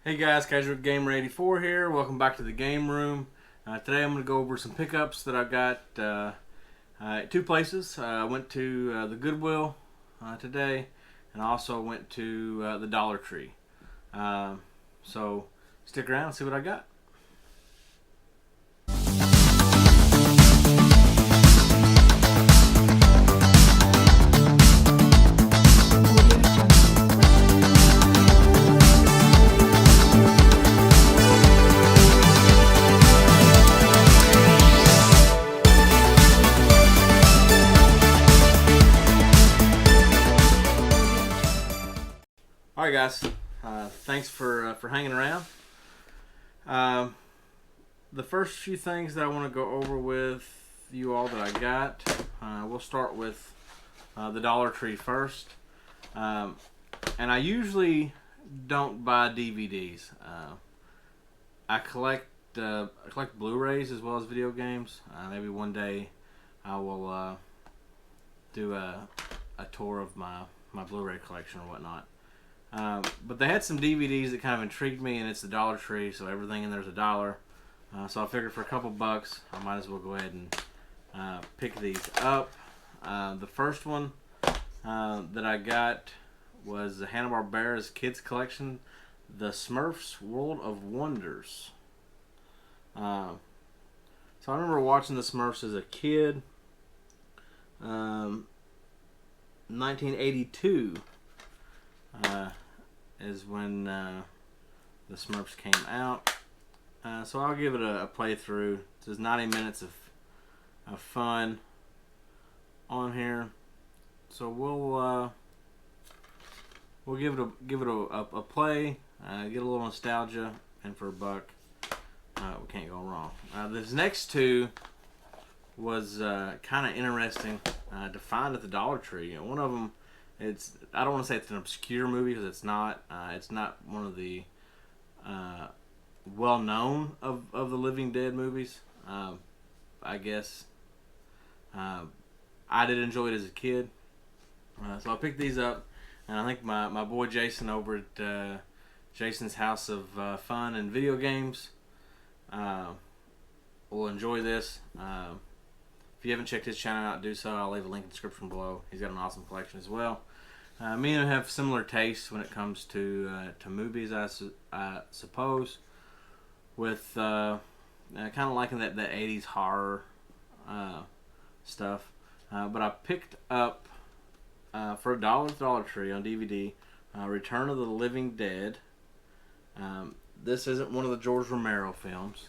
Hey guys, Casual Gamer 84 here. Welcome back to the game room. Today I'm going to go over some pickups that I got at two places. I went to the Goodwill today, and I also went to the Dollar Tree. So stick around and see what I got. All right, guys. Thanks for hanging around. The first few things that I want to go over with you all that I got, we'll start with the Dollar Tree first. And I usually don't buy DVDs. I collect Blu-rays as well as video games. Maybe one day I will do a tour of my Blu-ray collection or whatnot. But they had some DVDs that kind of intrigued me, and it's the Dollar Tree, so everything in there's $1. So I figured for a couple bucks, I might as well go ahead and pick these up. The first one that I got was the Hanna-Barbera's Kids Collection, the Smurfs World of Wonders. So I remember watching the Smurfs as a kid. 1982 is when the Smurfs came out. So I'll give it a playthrough. There's 90 minutes of fun on here. So we'll give it a play, get a little nostalgia, and for a buck, we can't go wrong. This next two was kind of interesting to find at the Dollar Tree. One of them, I don't want to say it's an obscure movie because it's not. It's not one of the well known of the Living Dead movies. I guess I did enjoy it as a kid. So I picked these up, and I think my boy Jason over at Jason's House of Fun and Video Games will enjoy this. If you haven't checked his channel out, do so. I'll leave a link in the description below. He's got an awesome collection as well. Me and him have similar tastes when it comes to movies, I suppose, with kind of liking that 80s horror stuff. But I picked up for $1 at Dollar Tree on DVD, Return of the Living Dead. This isn't one of the George Romero films.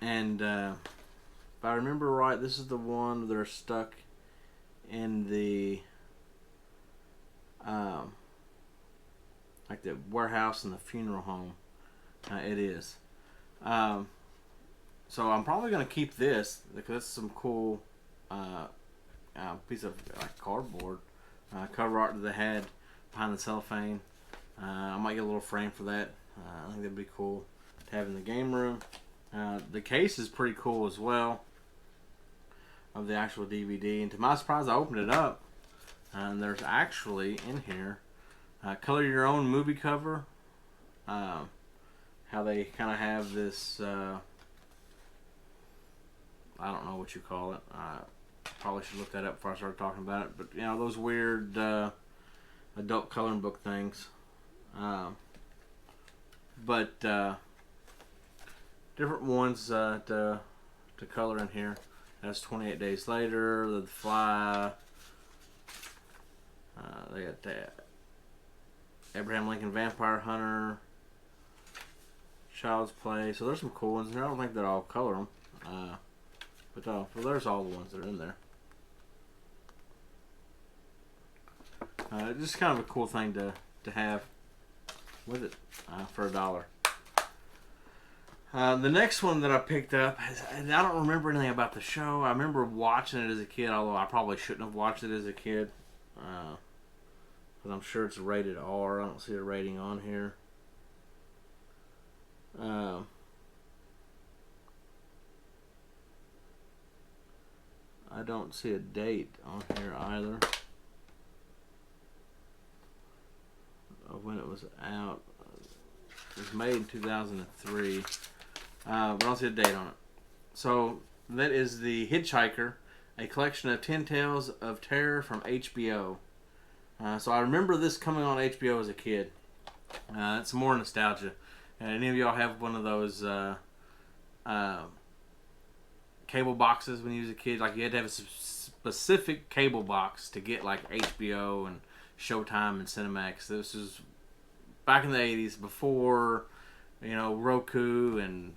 And if I remember right, this is the one they're stuck in the like the warehouse and the funeral home. It is. So I'm probably gonna keep this because it's some cool piece of like cardboard cover art that they had behind the cellophane. I might get a little frame for that. I think that'd be cool to have in the game room. The case is pretty cool as well of the actual DVD, and to my surprise I opened it up and there's actually in here color your own movie cover. How they kind of have this I don't know what you call it. Probably should look that up before I start talking about it, but you know, those weird adult coloring book things. But different ones to color in here. That's 28 Days Later, The Fly. They got that Abraham Lincoln Vampire Hunter, Child's Play. So there's some cool ones in here. I don't think that I'll color them. But well, there's all the ones that are in there. Just kind of a cool thing to have with it for $1. The next one that I picked up, and I don't remember anything about the show. I remember watching it as a kid, although I probably shouldn't have watched it as a kid. Because I'm sure it's rated R. I don't see a rating on here. I don't see a date on here either. was out. It was made in 2003, but I don't see a date on it. So that is the Hitchhiker, a collection of 10 tales of terror from HBO. So I remember this coming on HBO as a kid. It's more nostalgia. Any of y'all have one of those cable boxes when you was a kid? Like you had to have a specific cable box to get like HBO and Showtime and Cinemax. This was back in the 80s, before Roku and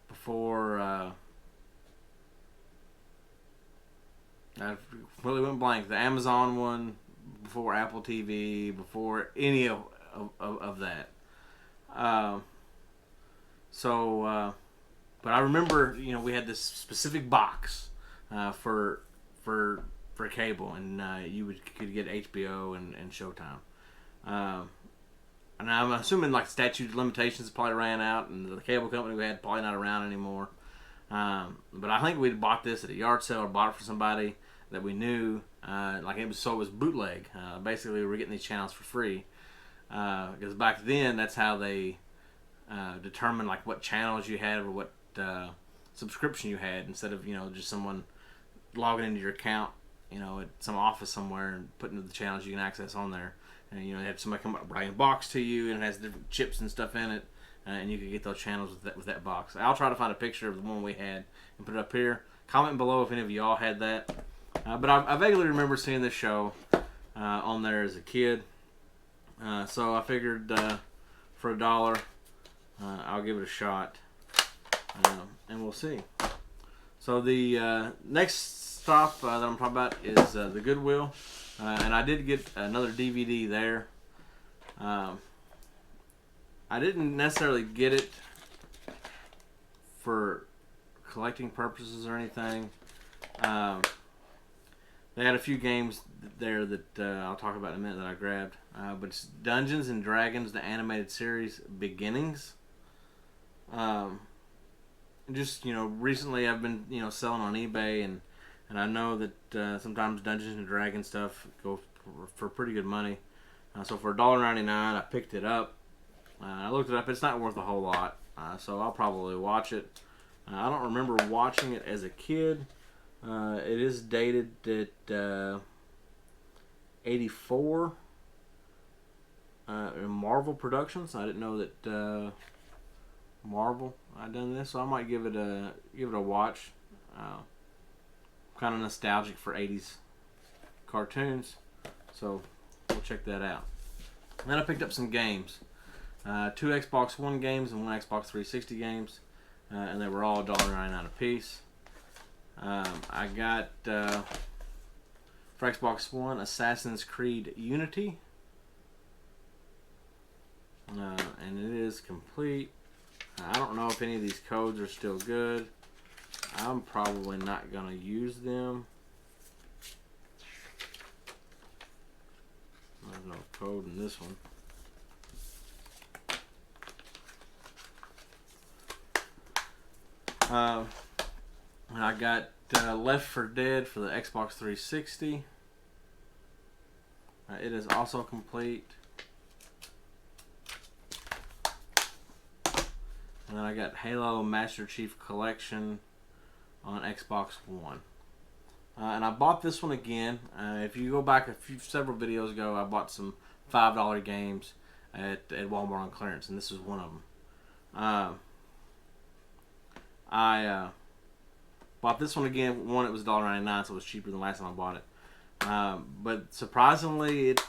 before I really went blank. The Amazon one, before Apple TV, before any of that. But I remember, we had this specific box for cable, and you could get HBO and Showtime. And I'm assuming like statute of limitations probably ran out, and the cable company we had probably not around anymore. But I think we bought this at a yard sale or bought it for somebody that we knew. It was bootleg. Basically, we were getting these channels for free. Because back then, that's how they determined like what channels you had or what subscription you had, instead of just someone logging into your account at some office somewhere and putting the channels you can access on there. And you have somebody come up bring a box to you, and it has different chips and stuff in it, and you can get those channels with that box. I'll try to find a picture of the one we had and put it up here. Comment below if any of y'all had that. But I vaguely remember seeing this show on there as a kid. So I figured for $1, I'll give it a shot, and we'll see. So the next stop that I'm talking about is the Goodwill, and I did get another DVD there. I didn't necessarily get it for collecting purposes or anything. They had a few games there that I'll talk about in a minute that I grabbed. But it's Dungeons and Dragons, the animated series, Beginnings. Recently I've been, selling on eBay, and I know that sometimes Dungeons and Dragons stuff go for pretty good money. So for $1.99, I picked it up. I looked it up. It's not worth a whole lot, so I'll probably watch it. I don't remember watching it as a kid. It is dated at 84. Marvel Productions. I didn't know that Marvel had done this, so I might give it a watch. Kind of nostalgic for 80s cartoons, so we'll check that out. And then I picked up some games, 2 Xbox One games and 1 Xbox 360 games, and they were all $1.99 a piece. I got for Xbox One Assassin's Creed Unity, and it is complete. I don't know if any of these codes are still good. I'm probably not going to use them. There's no code in this one. And I got Left 4 Dead for the Xbox 360. It is also complete. And then I got Halo Master Chief Collection on Xbox One. And I bought this one again. If you go back several videos ago, I bought some $5 games at Walmart on clearance, and this is one of them. I bought this one again. One, it was $1.99, so it was cheaper than the last time I bought it. But surprisingly, it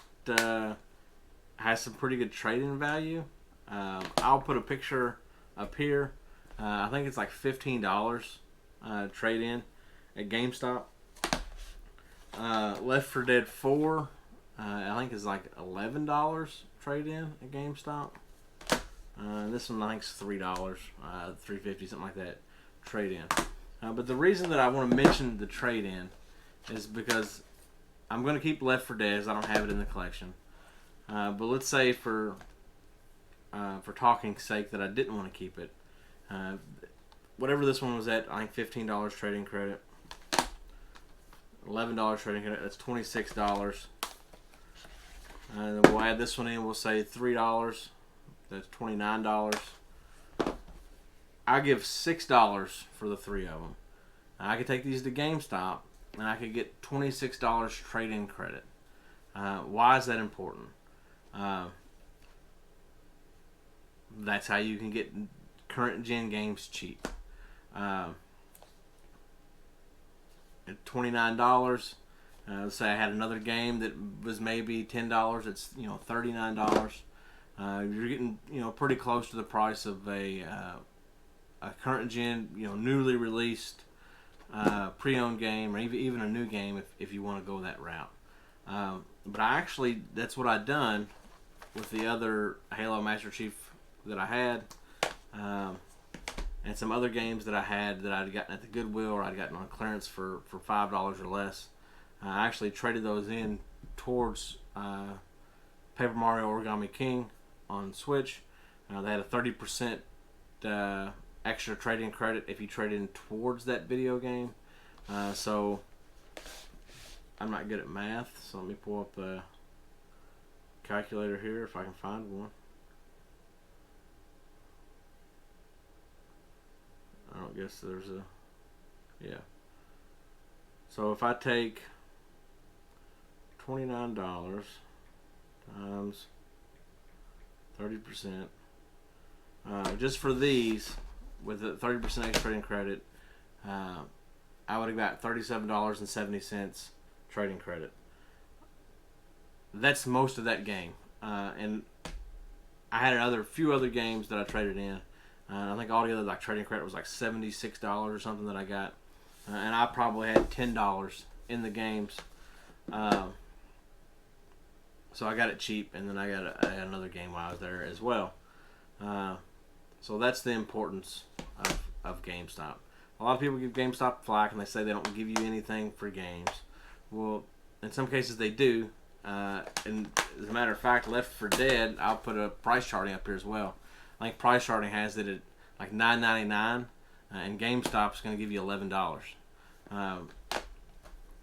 has some pretty good trade-in value. I'll put a picture up here. I think it's like $15 trade-in at GameStop. Left 4 Dead 4, I think is like $11 trade-in at GameStop. This one I think is $3, $3.50, something like that, trade-in. But the reason that I want to mention the trade-in is because I'm going to keep Left 4 Dead, as I don't have it in the collection. But let's say for talking's sake that I didn't want to keep it. Whatever this one was at, I think $15 trade-in credit. $11 trading credit, that's $26. And then we'll add this one in. We'll say $3. That's $29. I give $6 for the 3 of them. I could take these to GameStop and I could get $26 trade-in credit. Why is that important? That's how you can get current gen games cheap. At $29, let's say I had another game that was maybe $10. It's $39. You're getting pretty close to the price of a current gen newly released pre-owned game, or even a new game if you want to go that route. But that's what I've done with the other Halo Master Chief that I had, and some other games that I had that I'd gotten at the Goodwill or I'd gotten on clearance for $5 or less. I actually traded those in towards Paper Mario Origami King on Switch. They had a 30% extra trade-in credit if you trade in towards that video game. So I'm not good at math, so let me pull up the calculator here if I can find one. I don't guess there's a... Yeah. So if I take $29 times 30%, just for these, with a 30% extra trading credit, I would have got $37.70 trading credit. That's most of that game. And I had few other games that I traded in. I think all the other trading credit was like $76 or something that I got. And I probably had $10 in the games. So I got it cheap, and then I got another game while I was there as well. So that's the importance of GameStop. A lot of people give GameStop flack, and they say they don't give you anything for games. Well, in some cases they do. And as a matter of fact, Left 4 Dead, I'll put a price charting up here as well. I think price charting has it at like $9.99, and GameStop's going to give you $11.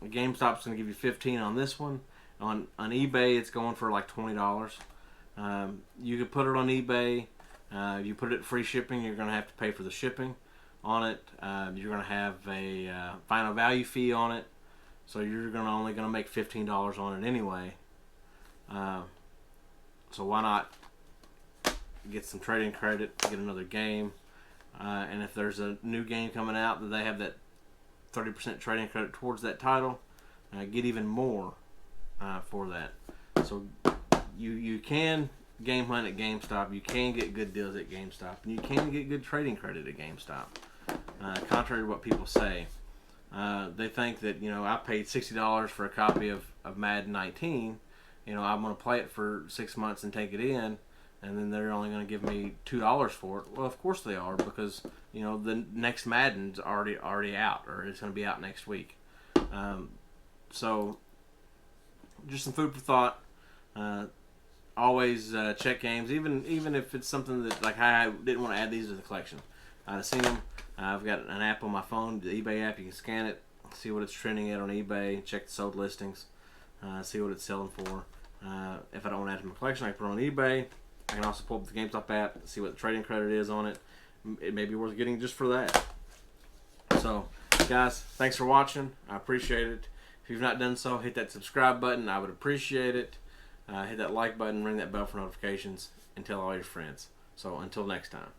GameStop's going to give you $15 on this one. On eBay, it's going for like $20. You could put it on eBay. If you put it at free shipping, you're going to have to pay for the shipping on it. You're going to have a final value fee on it, so you're only going to make $15 on it anyway. So why not get some trading credit, get another game, and if there's a new game coming out that they have that 30% trading credit towards that title, get even more for that. So you can game hunt at GameStop, you can get good deals at GameStop, and you can get good trading credit at GameStop. Contrary to what people say, they think that I paid $60 for a copy of Madden 19. I'm going to play it for 6 months and take it in, and then they're only going to give me $2 for it. Well, of course they are, because the next Madden's already out, or it's going to be out next week. So just some food for thought. Always check games, even if it's something that I didn't want to add these to the collection. I've seen them. I've got an app on my phone, the eBay app. You can scan it, see what it's trending at on eBay, check the sold listings, see what it's selling for. If I don't want to add it to my collection, I can put it on eBay. I can also pull up the GameStop app, see what the trading credit is on it. It may be worth getting just for that. So, guys, thanks for watching. I appreciate it. If you've not done so, hit that subscribe button. I would appreciate it. Hit that like button, ring that bell for notifications, and tell all your friends. So, until next time.